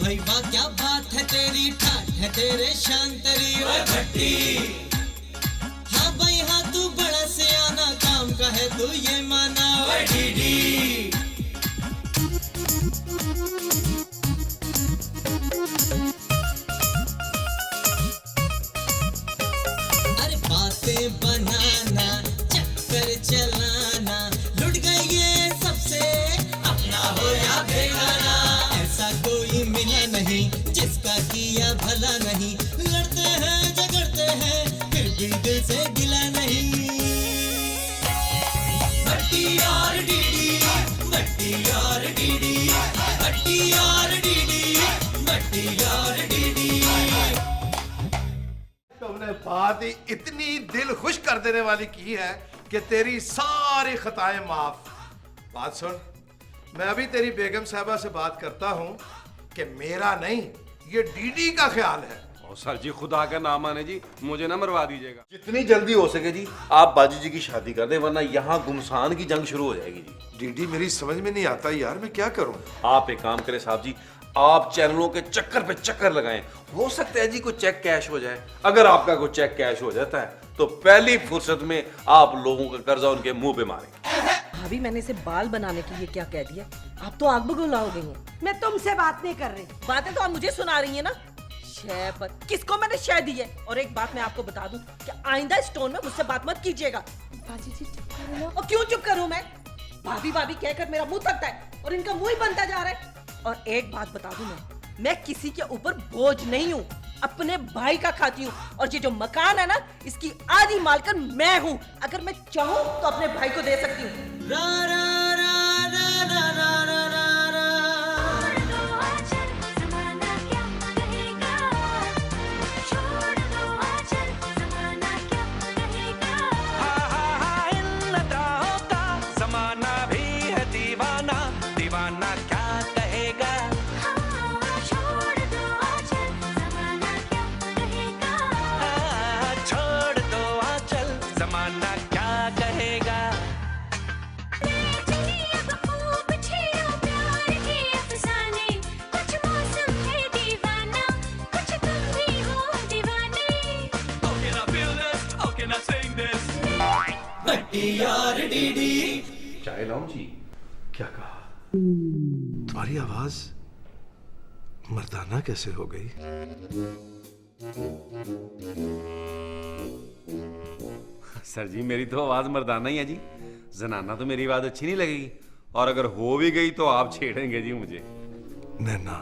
भाई वाह क्या बात है तेरी, ठाठ है तेरे शान तेरी ओए भट्टी। हाँ भाई हाँ तू बड़ा सियाना, काम का है तू ये माना ओए डीडी। अरे बातें बनाना, चक्कर चलाना, लुट गए ये सबसे, अपना हो या बेगाना। ऐसा कोई मिला नहीं जिसका किया भला नहीं, लड़ते हैं झगड़ते हैं फिर भी दिल से गिला नहीं। भट्टी और डीडी, भट्टी और डीडी, भट्टी और डीडी, भट्टी और डीडी। तुमने बात ही इतनी दिल खुश कर देने वाली की है कि तेरी सारी खताएं माफ। बात सुन, मैं अभी तेरी बेगम साहबा से बात करता हूँ कि मेरा नहीं ये डीडी का ख्याल है। और सर जी खुदा का नाम आने जी, मुझे ना मरवा दीजिएगा। जितनी जल्दी हो सके जी आप बाजी जी की शादी कर दें, वरना यहाँ गुमसान की जंग शुरू हो जाएगी जी। डीडी मेरी समझ में नहीं आता यार, मैं क्या करूँ। आप एक काम करें साहब जी, आप चैनलों के चक्कर पे चक्कर लगाएं, हो सकता है जी कोई चेक कैश हो जाए। अगर आपका कोई चेक कैश हो जाता है तो पहली फुर्सत में आप लोगों का कर्जा उनके मुंह पे मारें। भाभी मैंने इसे बाल बनाने के लिए क्या कह दिया, आप तो आग बगुल हो गई हैं। मैं तुमसे बात नहीं कर रही। बातें तो आप मुझे सुना रही हैं ना। शय पर किसको मैंने शय दी है। और एक बात मैं आपको बता दूं कि आइंदा स्टोन में मुझसे बात मत कीजिएगा। बाजी जी चुप करो ना। और क्यों चुप करूं मैं, भाभी भाभी कहकर मेरा मुंह थकता है और इनका मुंह ही बनता जा रहा है। और एक बात बता दूं मैं किसी के ऊपर बोझ नहीं हूँ, अपने भाई का खाती हूँ। और ये जो मकान है ना, इसकी आधी मालकिन मैं हूँ। अगर मैं चाहूँ तो अपने भाई को दे सकती हूँ। रा रा रा रा रा रा रा रा रा। भट्टी और डीडी। चाय लाऊं जी? क्या कहा? तुम्हारी आवाज मर्दाना कैसे हो गई? सर जी मेरी तो आवाज मर्दाना ही है जी, जनाना तो मेरी आवाज अच्छी नहीं लगेगी। और अगर हो भी गई तो आप छेड़ेंगे जी मुझे। नैना।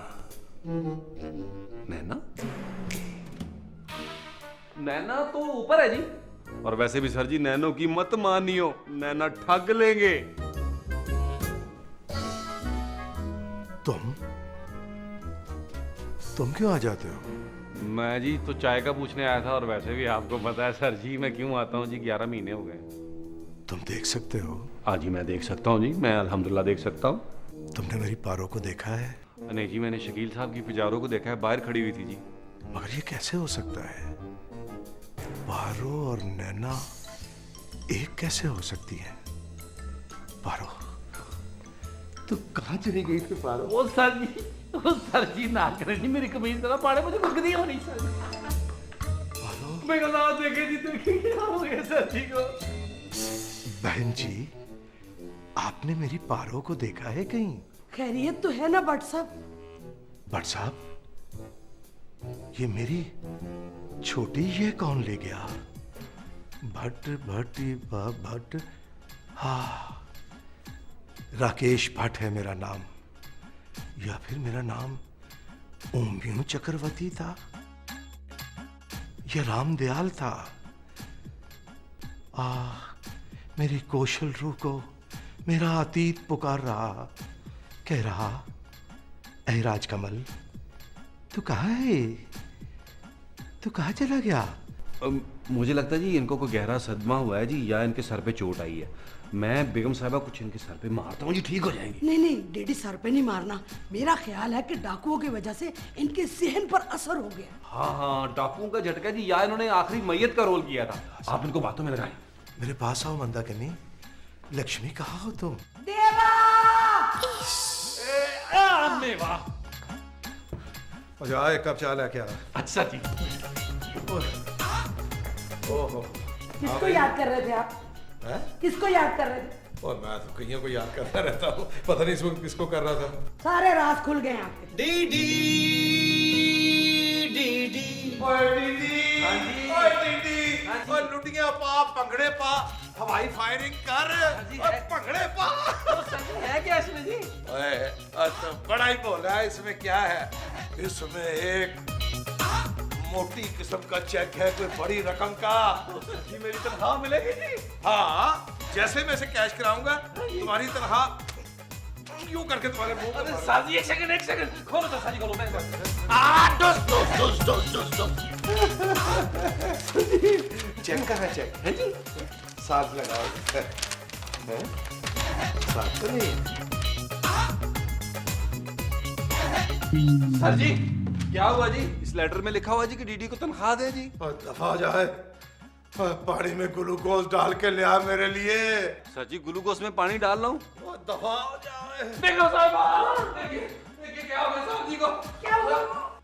नैना? नैना तो ऊपर है जी। और वैसे भी सर जी नैनो की मत मानियो, नैना ठग लेंगे। तुम क्यों आ जाते हो? मैं जी तो चाय का पूछने आया था। और वैसे भी आपको पता है सर जी मैं क्यों आता हूँ जी, 11 महीने हो गए। तुम देख सकते हो? हाँ जी मैं देख सकता हूँ जी, मैं अल्हम्दुलिल्लाह देख सकता हूँ। तुमने मेरी पारो को देखा है? नहीं जी मैंने शकील साहब की पिजारो को देखा है, बाहर खड़ी हुई थी जी। मगर ये कैसे हो सकता है? पारो और नैना एक कैसे हो सकती है? पारो तू कहाँ चली गई थी पारो? वो सर जी ना करें जी, मेरी कमीज जरा पाड़े, मुझे गुदगुदी हो रही सर। पारो मेरा नाम देखे जी, देखिए क्या हो गया सर जी को। बहन जी, आपने मेरी पारो को देखा है कहीं? खैरियत तो है ना भट्ट साहब? भट्ट साहब, ये मेरी छोटी ये कौन ले गया? भट्ट भट्ट। हाँ, राकेश भट्ट है मेरा नाम, या फिर मेरा नाम ओम्यू चक्रवर्ती था, या रामदयाल था। मेरी कौशल रूह को मेरा अतीत पुकार रहा, कह रहा, ऐ राजकमल तू कहाँ है? तू कहाँ चला गया? मुझे लगता है जी इनको कोई गहरा सदमा हुआ है जी, या इनके सर पे चोट आई है। मैं बेगम साहबा कुछ इनके सर पे मारता हूँ जी, ठीक हो जाएंगे। नहीं डैडी, सर पे नहीं मारना। मेरा ख्याल है कि डाकुओं की वजह से इनके सेहन पर असर हो गया। हाँ डाकुओं का झटका जी, या इन्होंने आखिरी मैयत का रोल किया था। आप इनको बातों में लगाएं। मेरे पास आओ मंदाकिनी। लक्ष्मी कहाँ हो तुम? देवा! मेवा और जा एक कप चाय लेके आ। अच्छा जी। ओहो किसको याद कर रहे थे आप? हैं? किसको याद कर रहे थे? और मैं तो कईयों को याद करता रहता हूँ, पता नहीं इस वक्त किसको कर रहा था। सारे राज खुल गए आपके। डीडी डीडी ओए दीदी, ओए दीदी, ओए लुटिया पा, भंगड़े पा, हवाई फायरिंग कर, ओए भंगड़े पा। है क्या इसमें जी? ओए तो बड़ा ही बोला है, इसमें क्या है? इसमें एक मोटी किस्म का चेक है, कोई बड़ी रकम का। जी मेरी तनख्वाह मिलेगी जी। हाँ, जैसे मैं इसे कैश कराऊंगा तुम्हारी तनख्वाह यूं करके तुम्हारे मुंह अरे पर साजी एक सेकंड खोलो तो साजी खोलो मैं चेक का है, चेक है जी। साथ लगाओ हैं? साथ तो नहीं। सर जी क्या हुआ जी? इस लेटर में लिखा हुआ जी कि डीडी को तनख्वाह दे जी। और दफा जाए, पानी में ग्लूकोज डाल के ले आ मेरे लिए। सर जी ग्लूकोज में पानी डाल रहा हूँ। और दफा हो जाए। बेगम साहब देखिए क्या हो गया साहब जी को? क्या हुआ?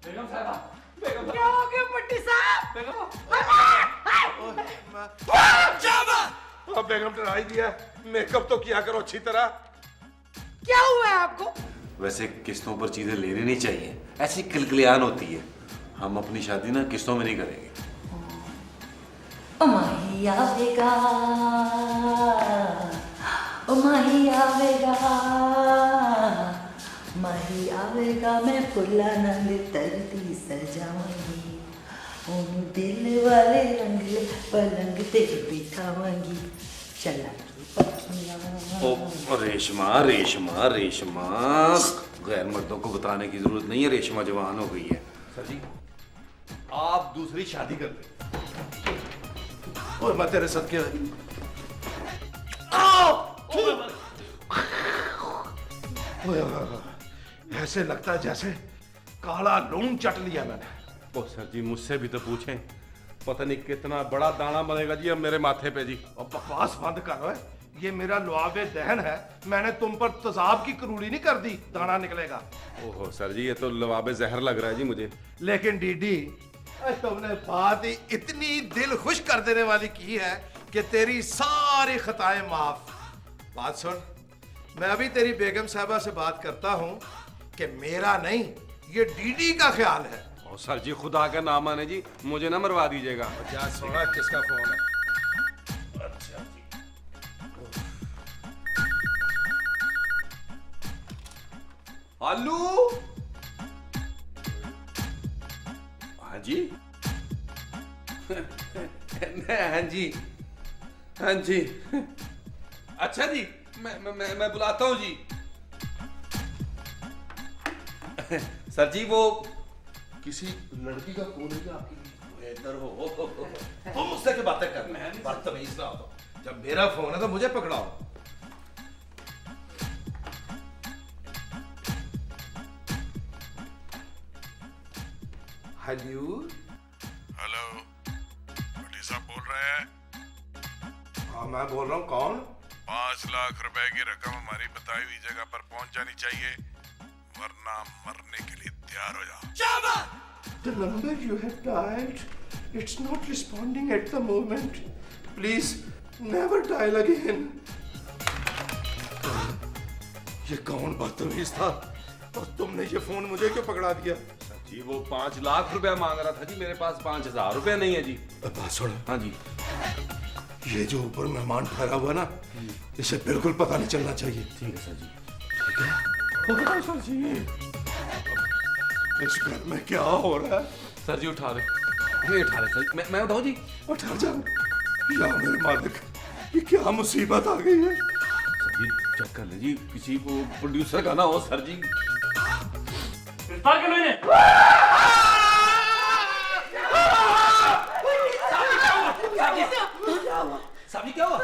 बेगम साहब बेगम क्या हो गया पट्टी साहब? अब बेगम डराई दिया, मेकअप तो किया करो अच्छी तरह। क्या हुआ है आपको? वैसे किस्तों पर चीजें लेनी नहीं चाहिए, ऐसी किलकिलियान होती है। हम अपनी शादी ना किस्तों में नहीं करेंगे। माही आवेगा, ओ माही आवेगा, माही आवेगा, मैं फुला नंग तरती सजाऊंगी, ओनू दिल वाले रंगले पलंग ते बिठाऊंगी, चला की पखियां। ओ रेशमा रेशमा रेशमा, गैर मर्दों को बताने की जरूरत नहीं है, रेशमा जवान हो गई है। सर जी, आप दूसरी शादी कर ले और मैं तेरे साथ क्या ऐसे लगता है जैसे काला लून चट लिया मैंने। ओ सर जी मुझसे भी तो पूछें, पता नहीं कितना बड़ा दाना बनेगा जी अब मेरे माथे पे जी। और बकवास बंद कर रहा है, ये मेरा लुआबे दहन है, मैंने तुम पर तेजाब की करूड़ी नहीं कर दी, दाना निकलेगा। ओहो सर जी ये तो लवाबे जहर लग रहा है जी मुझे। लेकिन डीडी तुमने बात ही इतनी दिल खुश कर देने वाली की है कि तेरी सारी खताएं माफ। बात सुन, मैं अभी तेरी बेगम साहबा से बात करता हूं कि मेरा नहीं ये डीडी का ख्याल है। ओ सर जी खुदा का नाम आने जी, मुझे ना मरवा दीजिएगा। क्या सुना किसका फोन है? आलू। हाँ जी हाँ जी हाँ जी। अच्छा जी मैं बुलाता हूँ जी। सर जी वो किसी लड़की का फोन है क्या आपकी? इधर हो तुम मुझसे क्या बातें कर रहे हैं? बदतमीज ना हो तो। जब मेरा फोन है तो मुझे पकड़ाओ। हेलो हेलो, भट्टी साहब बोल रहे हैं? हाँ मैं बोल रहा हूँ, कौन? 5 लाख रुपए की रकम हमारी बताई हुई जगह पर पहुंच जानी चाहिए, वरना मरने के लिए तैयार हो जाओ। The number you have dialed, it's not responding at the moment. Please never dial again. ये कौन बदतमीज था और तुमने ये फोन मुझे क्यों पकड़ा दिया? जी वो 5 लाख रुपया मांग रहा था जी, मेरे पास 5,000 रुपया नहीं है जी। बात सुन, हाँ जी। ये जो ऊपर मेहमान ठहरा हुआ ना, इसे बिल्कुल पता नहीं चलना चाहिए। ठीक है सर जी। ठीक है? सर जी, इस घर में क्या हो रहा है? सर जी उठा रहे, मैं उठा रहे सर, मैं उठाऊं जी? उठा जा। या मेरे मालिक, ये क्या मुसीबत आ गई है? सर जी चेक कर ले जी, किसी को प्रोड्यूसर का ना हो सर जी। साहब क्या हुआ?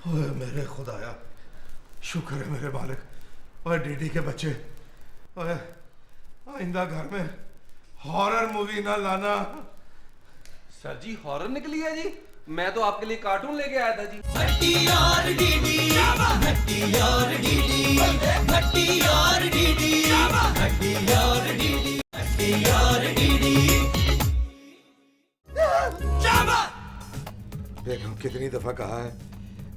ओए मेरे खुदाया, शुक्र है मेरे मालिक। ओए डीडी के बच्चे, ओए आइंदा घर में हॉरर मूवी ना लाना। सर जी हॉरर निकली है जी? मैं तो आपके लिए कार्टून लेके आया था जी। भट्टी और डीडी, भट्टी और डीडी, भट्टी और डीडी, भट्टी और डीडी, भट्टी और डीडी। बेगम कितनी दफा कहा है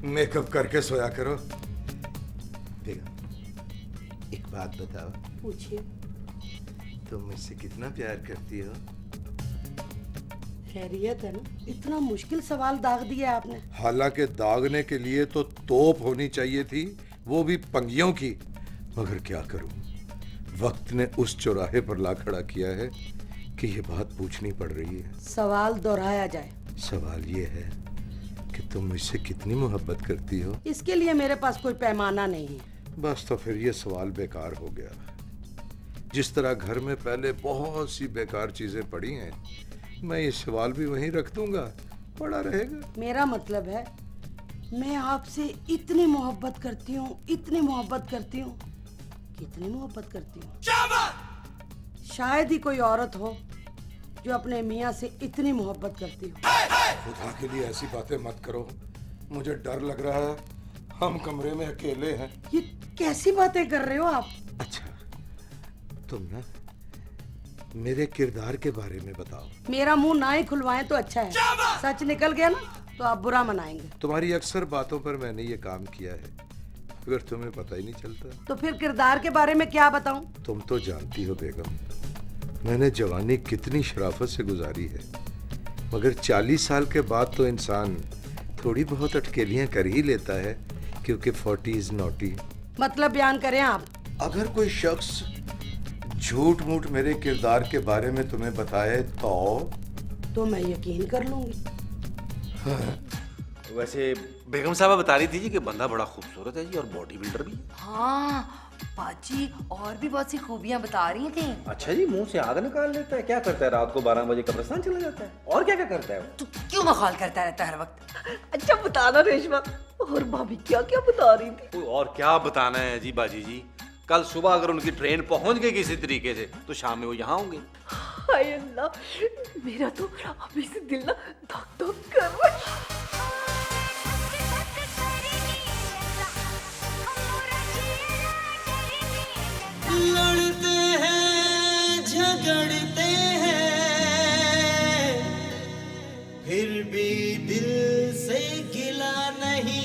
मेकअप करके सोया करो। बेगम एक बात बताओ, पूछिए। तुम मुझसे कितना प्यार करती हो? खैरियत है ना? इतना मुश्किल सवाल दाग दिया आपने। हालांकि दागने के लिए तो तोप होनी चाहिए थी, वो भी पंगियों की, मगर क्या करूं, वक्त ने उस चौराहे पर ला खड़ा किया है कि ये बात पूछनी पड़ रही है। सवाल दोहराया जाए। सवाल ये है कि तुम मुझसे कितनी मोहब्बत करती हो? इसके लिए मेरे पास कोई पैमाना नहीं है। बस तो फिर ये सवाल बेकार हो गया। जिस तरह घर में पहले बहुत सी बेकार चीजें पड़ी हैं, मैं ये सवाल भी वहीं रख दूंगा, पड़ा रहेगा। मेरा मतलब है मैं आपसे इतनी मोहब्बत करती हूँ, इतनी मोहब्बत करती हूँ, कितनी मोहब्बत करती हूँ। शायद ही कोई औरत हो जो अपने मियाँ से इतनी मोहब्बत करती हो। खुदा के लिए ऐसी बातें मत करो, मुझे डर लग रहा है। हम कमरे में अकेले हैं। ये कैसी बातें कर रहे हो आप? अच्छा, तुम ना मेरे किरदार के बारे में बताओ। मेरा मुंह ना ही खुलवाएं तो अच्छा है। सच निकल गया ना तो आप बुरा मनाएंगे। तुम्हारी अक्सर बातों पर मैंने ये काम किया है, मगर तुम्हें पता ही नहीं चलता। तो फिर किरदार के बारे में क्या बताऊं? तुम तो जानती हो बेगम, मैंने जवानी कितनी शराफत से गुजारी है, मगर 40 साल के बाद तो इंसान थोड़ी बहुत अटकेलियां कर ही लेता है, क्योंकि 40 इज नॉटी। मतलब बयान करें आप। अगर कोई शख्स झूठ मूठ मेरे किरदार के बारे में तुम्हें बताए तो मैं यकीन कर लूंगी। वैसे बेगम साहबा बता रही थी जी कि बंदा बड़ा खूबसूरत है जी और बॉडी बिल्डर भी। हाँ बाजी और भी बहुत सी खूबियां बता रही थी। अच्छा जी, मुंह से आग निकाल लेता है, क्या करता है रात को 12 बजे कब्रिस्तान चला जाता है, और क्या क्या करता है वो? तू क्यों मखौल करता रहता है हर वक्त? अच्छा बताना रेशमा, और भाभी क्या क्या बता रही थी? और क्या बताना है जी बाजी जी, कल सुबह अगर उनकी ट्रेन पहुंच गई किसी तरीके से तो शाम में वो यहाँ होंगे। हाय अल्लाह, मेरा तो अभी से दिल ना धक धक कर रहा है। लड़ते हैं झगड़ते हैं, फिर भी दिल से गिला नहीं।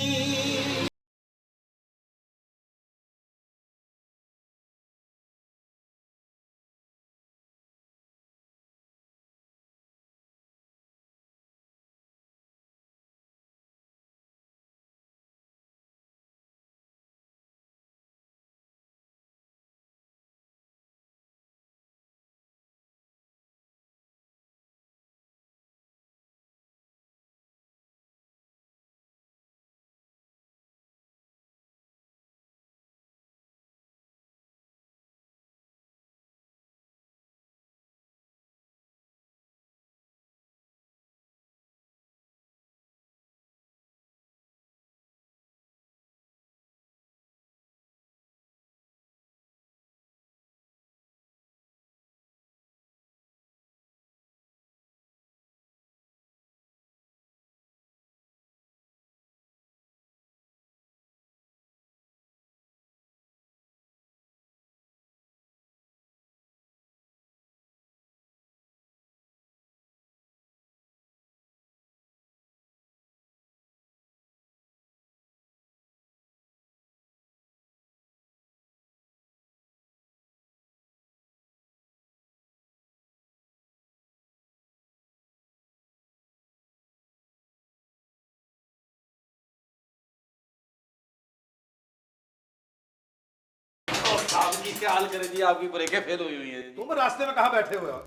आपकी क्या हाल करें जी, आपकी ब्रेकें फेल हुई हुई हैं। तुम रास्ते में कहाँ बैठे हुए हो?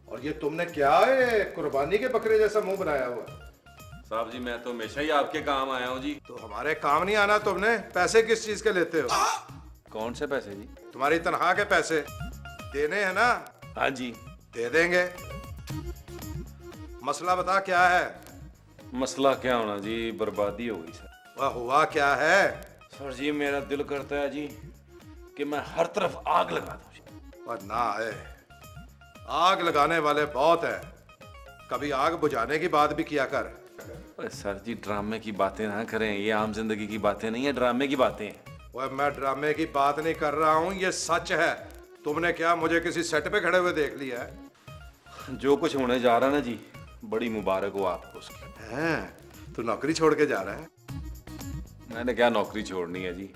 और ये तुमने क्या है कुर्बानी के बकरे जैसा मुंह बनाया हुआ? साहब जी मैं तो हमेशा ही आपके काम आया हूँ जी। तो हमारे काम नहीं आना तुमने? पैसे किस चीज के लेते हो? कौन से पैसे जी? तुम्हारी तनख्वाह के पैसे देने हैं ना? हाँ जी दे देंगे। मसला बता क्या है? मसला क्या होना जी, बर्बादी हो गई सर। वह हुआ क्या है? सर जी मेरा दिल करता है जी कि मैं हर तरफ आग लगा दूं। पर ना है, आग लगाने वाले बहुत है, कभी आग बुझाने की बात भी किया कर। ओए सर जी, ड्रामे की बातें ना करें, ये आम जिंदगी की बातें नहीं है, ड्रामे की बातें हैं। ओए मैं ड्रामे की बात नहीं कर रहा हूँ, ये सच है। तुमने क्या मुझे किसी सेट पे खड़े हुए देख लिया है? जो कुछ होने जा रहा है ना जी, बड़ी मुबारक हो आपको उसकी। हैं? तू नौकरी छोड़ के जा रहा है? मैंने क्या नौकरी छोड़नी है जी,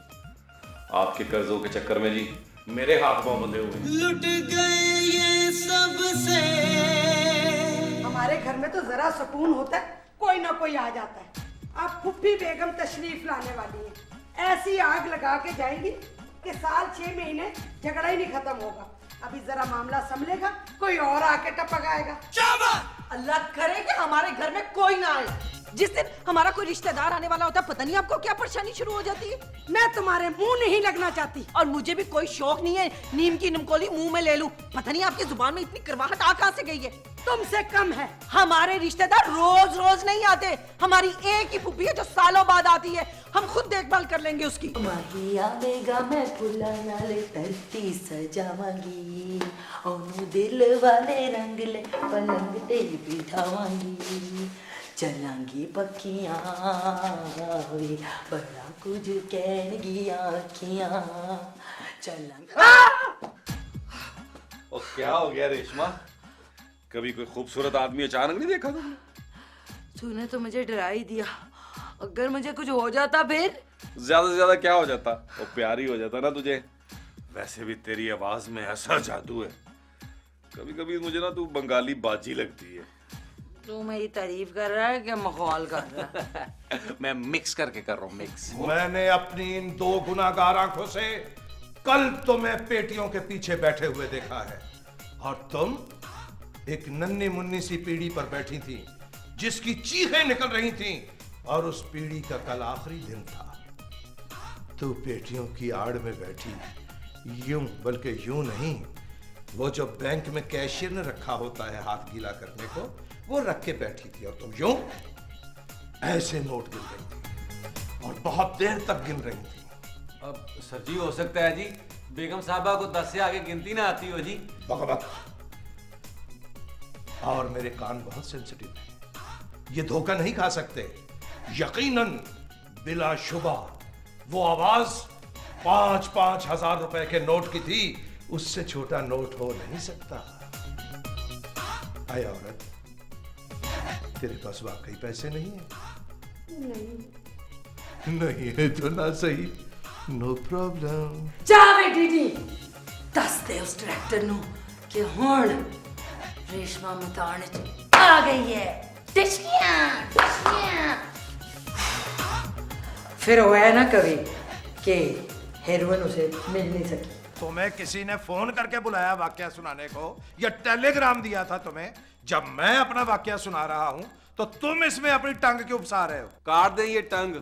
आपके कर्जों के चक्कर में जी मेरे हाथ पांव बंधे हुए हैं। लुट गए ये सबसे। हमारे घर में तो जरा सुकून होता है, कोई ना कोई आ जाता है। अब फुफ्फी बेगम तशरीफ लाने वाली है, ऐसी आग लगा के जाएंगी कि साल 6 महीने झगड़ा ही नहीं खत्म होगा। अभी जरा मामला संभलेगा, कोई और आके टपक आएगा। अल्लाह करे कि हमारे घर में कोई ना आए। जिस दिन हमारा कोई रिश्तेदार आने वाला होता है, पता नहीं आपको क्या परेशानी शुरू हो जाती है। मैं तुम्हारे मुंह नहीं लगना चाहती। और मुझे भी कोई शौक नहीं है नीम की नमकोली मुंह में ले लूं। पता नहीं आपकी जुबान में इतनी करवाहट आ कहां से गई है। तुमसे कम है। हमारे रिश्तेदार रोज रोज नहीं आते, हमारी एक ही फुफ्फी है जो सालों बाद आती है। हम खुद देखभाल कर लेंगे उसकी। आवेगा मैं फुला नाले धरती सजावांगी, ओनू दिल वाले रंग ले पलंग ते बिठावांगी, चलांगी पक्कियां वे बड़ा कुछ कहनगी आखियां चलांगी। और क्या हो गया रेशमा, कभी कोई खूबसूरत आदमी अचानक नहीं देखा तुमने? तूने तो मुझे डरा ही दिया, अगर मुझे कुछ हो जाता फिर? ज्यादा से ज्यादा क्या हो जाता, वो प्यारी हो जाता ना तुझे। वैसे भी तेरी आवाज में ऐसा जादू है, कभी कभी मुझे ना तू बंगाली बाजी लगती है। तू मेरी तारीफ कर रहा है क्या मखौल कर रहा है? मैं मिक्स करके कर रहा हूँ, मिक्स। मैंने अपनी इन 2 गुनाहगार आंखों से कल तुम्हें पेटियों के पीछे बैठे हुए देखा है, और तुम एक नन्ही मुन्नी सी पीढ़ी पर बैठी थी जिसकी चीखें निकल रही थीं, और उस पीढ़ी का कल आखिरी दिन था। तू पेटियों की आड़ में बैठी, यूं बल्कि यूं नहीं, वो जो बैंक में कैशियर ने रखा होता है हाथ गीला करने को, वो रख के बैठी थी, और तुम यूं ऐसे नोट गिन रही थी और बहुत देर तक गिन रही थी। अब सर जी हो सकता है जी बेगम साहबा को 10 से आगे गिनती ना आती हो जी। बकबक। और मेरे कान बहुत सेंसिटिव हैं, ये धोखा नहीं खा सकते। यकीनन बिलाशुबा वो आवाज 5-5 हजार रुपए के नोट की थी, उससे छोटा नोट हो नहीं सकता। आया औरत, तेरे पास वाकई पैसे नहीं है? नहीं है तो ना सही, नो प्रॉब्लम। जा बेटी दी, दस दे उस डायरेक्टर नु कि हुण रेशमा मतान आ गई है। टिशकियां फिर हुआ है ना कभी कि हीरोइन उसे मिल नहीं सकी। तुम्हें किसी ने फोन करके बुलाया वाकया सुनाने को, या टेलीग्राम दिया था तुम्हें? जब मैं अपना वाकया सुना रहा हूं तो तुम इसमें अपनी टंग क्यों फंसा रहे हो? काट दें ये टंग,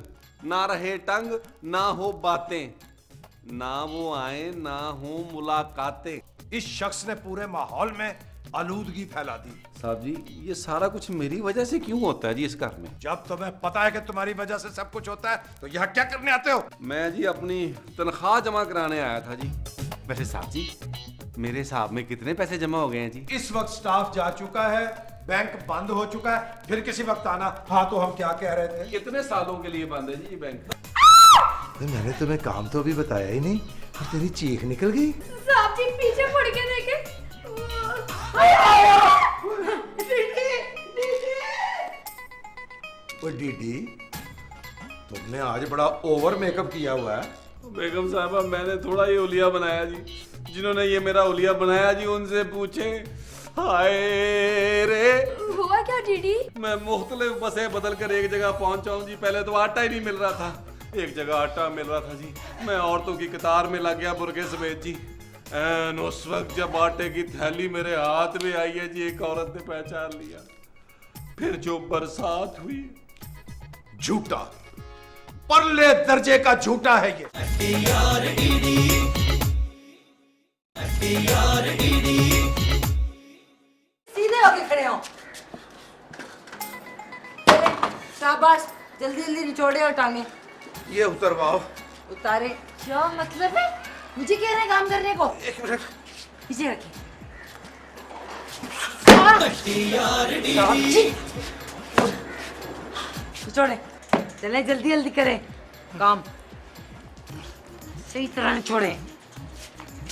ना रहे टंग, ना हो बातें, ना वो आए ना हो मुलाकातें। इस शख्स ने पूरे माहौल में आलूदगी फैला दी। साहब जी ये सारा कुछ मेरी वजह से क्यों होता है जी इस घर में? जब तुम्हें पता है कि तुम्हारी वजह से सब कुछ होता है तो यहाँ क्या करने आते हो? मैं जी अपनी तनख्वाह जमा कराने आया था जी। वैसे साहब जी मेरे हिसाब में कितने पैसे जमा हो गए हैं जी? इस वक्त स्टाफ जा चुका है, बैंक बंद हो चुका है, फिर किसी वक्त आना। हाँ तो हम क्या कह रहे थे? कितने सालों के लिए बंद है जी ये बैंक? मैंने तुम्हें काम तो अभी बताया ही नहीं और तेरी चीख निकल गई। साहब जी पीछे मुड़ के देखे। ओ डीडी, तुमने आज बड़ा ओवर मेकअप किया हुआ है। बेगम साहबा मैंने थोड़ा ही ओलिया बनाया जी, जिन्होंने ये मेरा ओलिया बनाया जी उनसे पूछे। हाय रे, हुआ क्या डीडी? मैं मुख्तलिफ बसें बदल कर एक जगह पहुंचा हूं जी। पहले तो आटा ही नहीं मिल रहा था, एक जगह आटा मिल रहा था जी। मैं औरतों की कतार में लग गया बुरके समेत जी। एन उस वक्त जब आटे की थैली मेरे हाथ में आई है जी, एक औरत ने पहचान लिया। फिर जो बरसात हुई। झूठा, परले दर्जे का झूठा है ये। सीधे होके खड़े हो। शाबाश, जल्दी जल्दी निचोड़े और टांगे। ये उतरवाओ। उतारे? क्या मतलब है? मुझे कह रहे हैं काम करने को? एक मिनट। पीछे रखिए। छोड़े, चले जल्दी जल्दी करें काम, सही तरह छोड़े।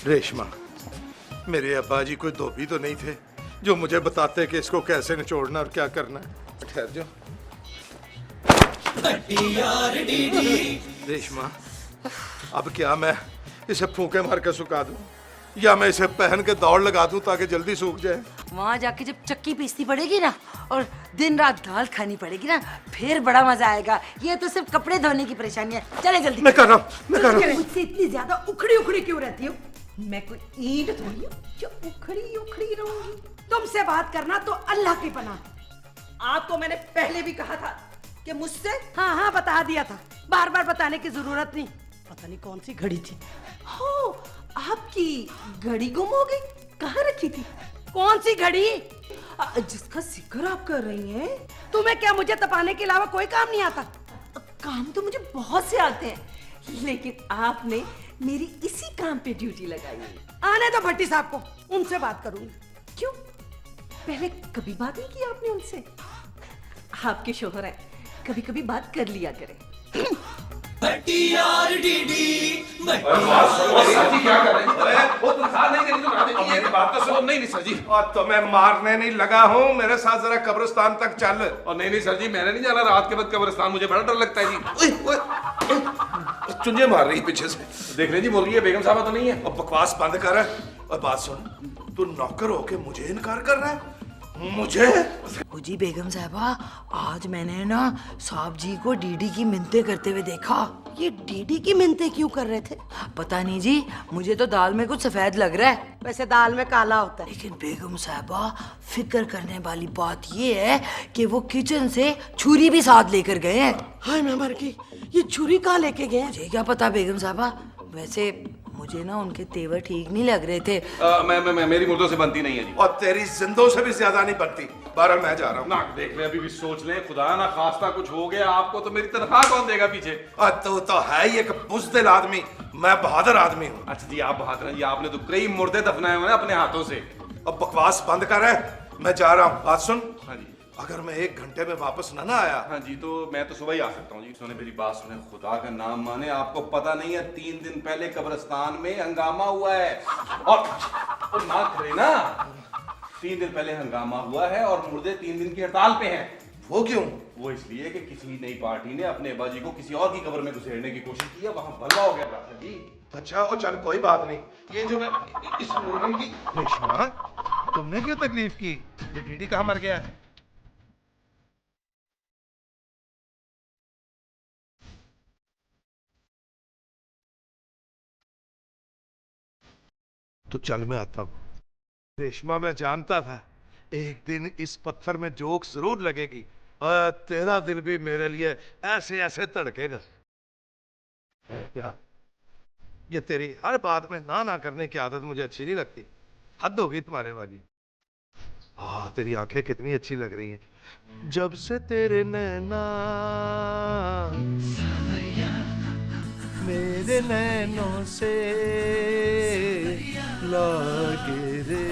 रेशमा, मेरे अब्बा जी कोई धोबी तो नहीं थे जो मुझे बताते कि इसको कैसे निचोड़ना और क्या करना है। ठहर जाओ। रेशमा, अब क्या मैं इसे फूंके मार के सुखा दूं या मैं इसे पहन के दौड़ लगा दूं ताकि जल्दी सूख जाए? वहां जाके जब चक्की पीसनी पड़ेगी ना और दिन रात दाल खानी पड़ेगी ना, फिर बड़ा मजा आएगा। ये तो सिर्फ कपड़े धोने की परेशानी है। चले जल्दी। मैं कर रहा हूं। मुझसे इतनी ज्यादा उखड़ी उखड़ी क्यों रहती हो? मैं कोई ईंट थोड़ी हूँ जो उखड़ी उखड़ी रहूंगी। तुमसे बात करना तो अल्लाह की पनाह। आपको मैंने पहले भी कहा था कि मुझसे। हाँ हाँ, बता दिया था, बार बार बताने की जरूरत नहीं। पता नहीं कौन सी घड़ी थी। हो, आपकी घड़ी गुम हो गई? कहाँ रखी थी? कौन सी घड़ी? जिसका जिक्र आप कर रही हैं। तुम्हें क्या मुझे तपाने के अलावा कोई काम नहीं आता? काम तो मुझे बहुत से आते हैं, लेकिन आपने मेरी इसी काम पे ड्यूटी लगाई है। आने दो भट्टी साहब को, उनसे बात करूंगी। क्यों? पहले कभी बात नहीं की आपने उनसे? आपके शोहर हैं, कभी कभी बात कर लिया करें। मेरी बात तो सुनो। नहीं सर जी। और तो मैं मारने नहीं लगा हूँ, मेरे साथ जरा कब्रिस्तान तक चल। और नहीं सर जी, मैंने नहीं जाना रात के वक्त कब्रिस्तान, मुझे बड़ा डर लगता है जी। चुंझे मार रही पीछे से। देख रहे जी, बोल रही है बेगम साहबा तो नहीं है। और बकवास बंद कर। और बात सुन, तू नौकर होके मुझे इनकार कर रहा है? मुझे? जी बेगम साहबा, आज मैंने ना साहब जी को डीडी की मिन्नतें करते हुए देखा। ये डीडी की मिन्नतें क्यों कर रहे थे? पता नहीं जी, मुझे तो दाल में कुछ सफेद लग रहा है। वैसे दाल में काला होता है। लेकिन बेगम साहबा, फिक्र करने वाली बात ये है कि वो किचन से छुरी भी साथ लेकर गए हैं। हाय मैं मर गई, ये छुरी कहाँ लेके गए? मुझे क्या पता बेगम साहबा, वैसे मुझे ना उनके तेवर ठीक नहीं लग रहे थे। मैं मेरी मुर्दों से बनती नहीं है जी। और तेरी जिंदों से भी ज्यादा नहीं बनती। बहरहाल मैं जा रहा हूँ। ना देख ले, अभी भी सोच ले, खुदा ना खास्ता कुछ हो गया आपको तो मेरी तनख्वाह कौन देगा पीछे? और तू तो है ही एक बुज़दिल आदमी, मैं बहादुर आदमी हूँ। अच्छा जी, आप बहादुर हैं जी, आपने तो कई मुर्दे दफनाए हुए हैं अपने हाथों से। अब बकवास बंद कर है, मैं जा रहा हूँ। बात सुन, हाँ जी। अगर मैं 1 घंटे में वापस ना आया। हाँ जी, तो मैं तो सुबह ही आ सकता हूँ जी। सुने मेरी बात सुने, खुदा का नाम माने, आपको पता नहीं है 3 दिन पहले कब्रिस्तान में हंगामा हुआ है। और ना करे ना, 3 दिन पहले हंगामा हुआ है और मुर्दे 3 दिन की हड़ताल पे हैं। वो क्यों? वो इसलिए कि किसी नई पार्टी ने अपने अब्बाजी को किसी और की कब्र में घुसेड़ने की कोशिश की है, वहां भला हो गया ब्रादर जी। अच्छा, और चल कोई बात नहीं। ये जो मैं इस मुर्गे की। रेशमा, तुमने क्यों तकलीफ की? ये डीडी कहाँ मर गया है? तो चल मैं आता हूँ। रेशमा, मैं जानता था एक दिन इस पत्थर में जोक जरूर लगेगी और तेरा दिल भी मेरे लिए ऐसे ऐसे धड़केगा। क्या ये तेरी हर बात में ना करने की आदत मुझे अच्छी नहीं लगती। हद होगी तुम्हारे वाली। हाँ, तेरी आंखें कितनी अच्छी लग रही हैं। जब से तेरे नैना मेरे नैनों से लागे रे।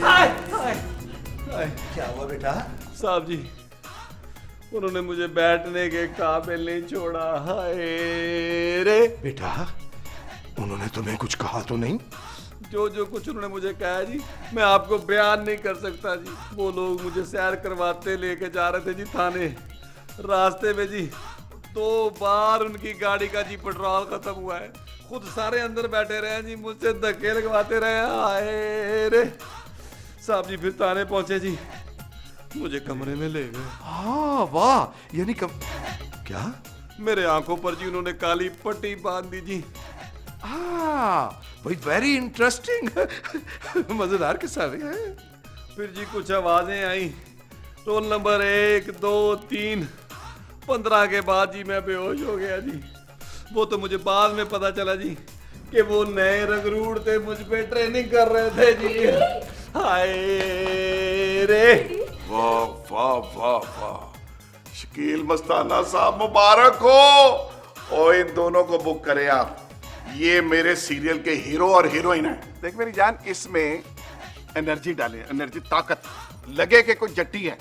क्या हुआ बेटा? साहब जी, उन्होंने मुझे बैठने के काबिल नहीं छोड़ा। हाय रे बेटा, उन्होंने तुम्हें कुछ कहा तो नहीं? जो कुछ उन्होंने मुझे कहा जी, मैं आपको बयान नहीं कर सकता जी। वो लोग मुझे सैर करवाते लेके जा रहे थे जी थाने। रास्ते में जी 2 बार उनकी गाड़ी का जी पेट्रोल खत्म हुआ है। खुद सारे अंदर बैठे रहे हैं जी, मुझसे धक्के लगवाते रहे। हाय रे साहब जी, फिर थाने पहुंचे जी, मुझे कमरे में ले गए। हाँ वाह, यानी क्या? मेरे आंखों पर जी उन्होंने काली पट्टी बांध दी जी। भाई वेरी इंटरेस्टिंग। मजेदार किस्सा है। फिर जी कुछ आवाजें आई, रोल नंबर 1 2 3। 15 के बाद जी मैं बेहोश हो गया जी। वो तो मुझे बाद में पता चला जी कि वो नए रंगरूड़ थे, मुझ पे ट्रेनिंग कर रहे थे जी। हाय रे। वाह वाह वाह वाह, शकील मस्ताना साहब मुबारक हो। और इन दोनों को बुक करें आप, ये मेरे सीरियल के हीरो और हीरोइन है। देख मेरी जान, इसमें एनर्जी डाले, एनर्जी, ताकत लगे कि कोई जट्टी है।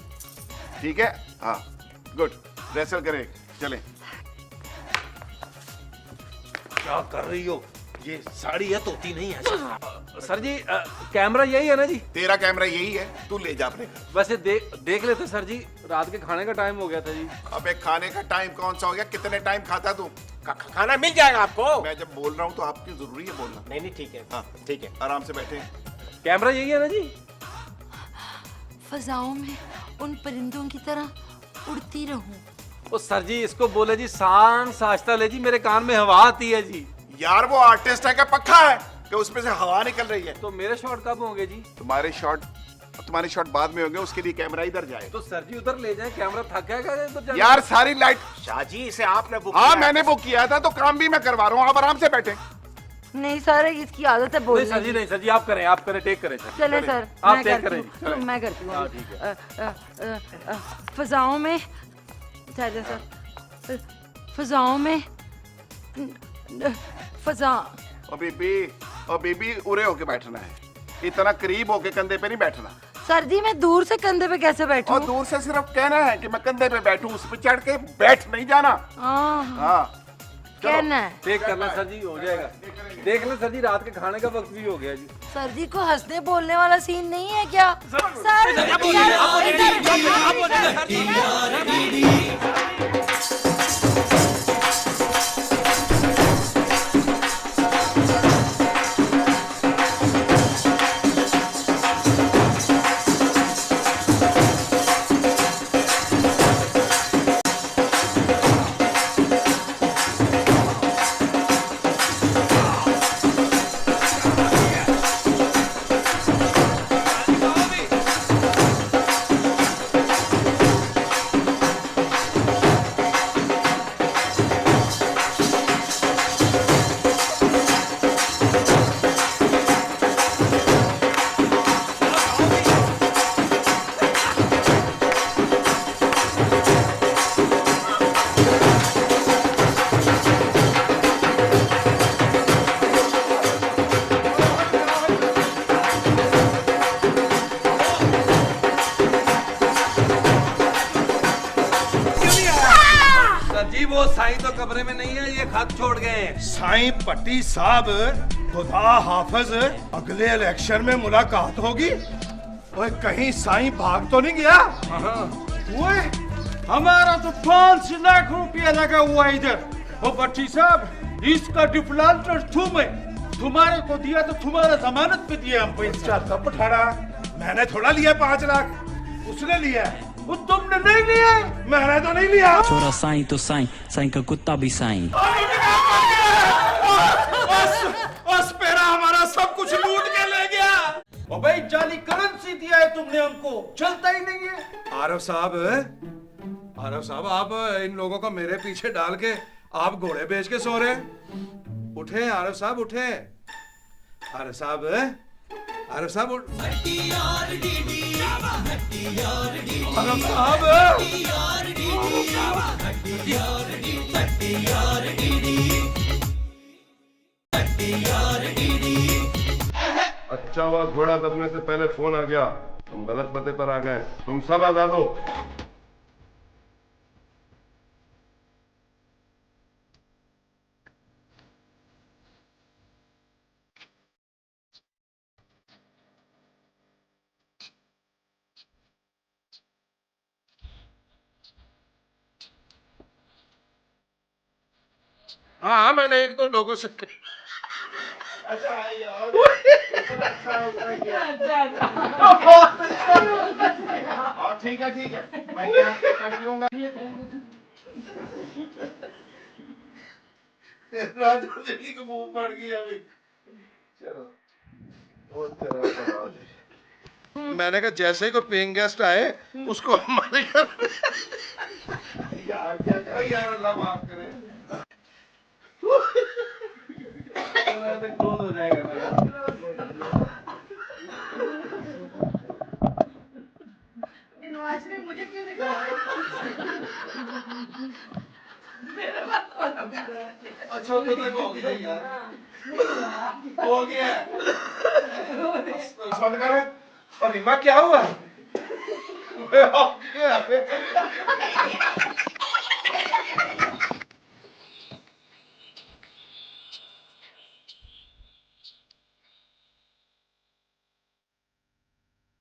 ठीक है? हाँ गुड, रेसल करें। चले। क्या कर रही हो? ये साड़ी है, तोती नहीं है। सर जी कैमरा यही है ना जी? तेरा कैमरा यही है, तू ले जा अपने घर। वैसे देख लेते सर जी, रात के खाने का टाइम हो गया था जी। अबे खाने का टाइम कौन सा हो गया? कितने टाइम खाता तू? खाना मिल जाएगा आपको। मैं जब बोल रहा हूँ तो आपकी जरूरी है बोलना। नहीं नहीं ठीक है। हाँ ठीक है। आराम से बैठे। कैमरा यही है ना जी? फजाओं में उन परिंदों की तरह उड़ती रहूं। ओ सर जी, इसको बोले जी शान साश्ता ले जी, मेरे कान में हवा आती है जी। यार वो आर्टिस्ट है क्या पक्का है कि उसमें से हवा निकल रही है? तो मेरे शॉट कब होंगे जी? तुम्हारे शॉट बाद में होंगे, उसके लिए कैमरा इधर जाए। तो सर जी उधर ले जाए, कैमरा थक जाएगा इधर जाने। यार सारी लाइट। शाह जी इसे आपने बुक हाँ किया है। मैंने बुक किया था तो काम भी मैं करवा रहा हूँ, आप आराम से बैठे। नहीं सर, इसकी आदत है नहीं बोलने सर जी, की। नहीं सर जी, आप करें टेक करें सर। चले सर, आप मैं टेक करती करें। हूँ, मैं करती हूँ। हाँ, ठीक है। फजाओं में फजाओं में फजा। और बीबी उरे होके बैठना है, इतना करीब होके कंधे पे नहीं बैठना। सर जी मैं दूर से कंधे पे कैसे बैठूं? और दूर से सिर्फ कहना है कि मैं कंधे पे बैठूं, उस पे चढ़ के बैठ नहीं जाना। हाँ कहना है। टेक करना सर जी, हो जाएगा। देख ले सर जी, रात के खाने का वक्त भी हो गया जी। सर जी को हंसने बोलने वाला सीन नहीं है क्या? सर वो साईं तो कमरे में नहीं है, ये खत छोड़ गए। साईं पट्टी साहब, खुदा हाफिज, अगले इलेक्शन में मुलाकात होगी। ओए कहीं साईं भाग तो नहीं गया? ओए हमारा तो 5 लाख रुपया लगा हुआ है इधर। ओ पट्टी साहब, इसका डिफॉल्टर तुम्हारे को दिया तो तुम्हारा जमानत पे दिया हम पैसा। तब ठहरा, मैंने थोड़ा लिया 5 लाख, उसने लिया। वो तुमने नहीं लिया? मैंने तो नहीं लिया। छोरा साईं तो साईं, साईं का कुत्ता भी साईं। पेरा हमारा सब कुछ लूट के ले गया। ओ भाई जाली करेंसी दिया है तुमने हमको, चलता ही नहीं है। आरव साहब आप इन लोगों को मेरे पीछे डाल के आप घोड़े बेच के सो रहे हैं। उठे आरव साहब, उठे। आरव साहब आरव साहब अच्छा हुआ घोड़ा दबने से पहले फोन आ गया, तुम गलत पते पर आ गए। तुम सब आजाद हो। हाँ मैंने 1-2 लोगों से ठीक है मैं कर लूंगा। राजू जी को मुंह पड़ गया अभी। चलो मैंने कहा जैसे ही कोई पेइंग गेस्ट आए उसको हमारे घर यार अल्लाह माफ करे। कौन हो जाएगा मुझे क्यों अच्छा तो हो गया यार, हो गया। बंद करो। और रीमा क्या हुआ?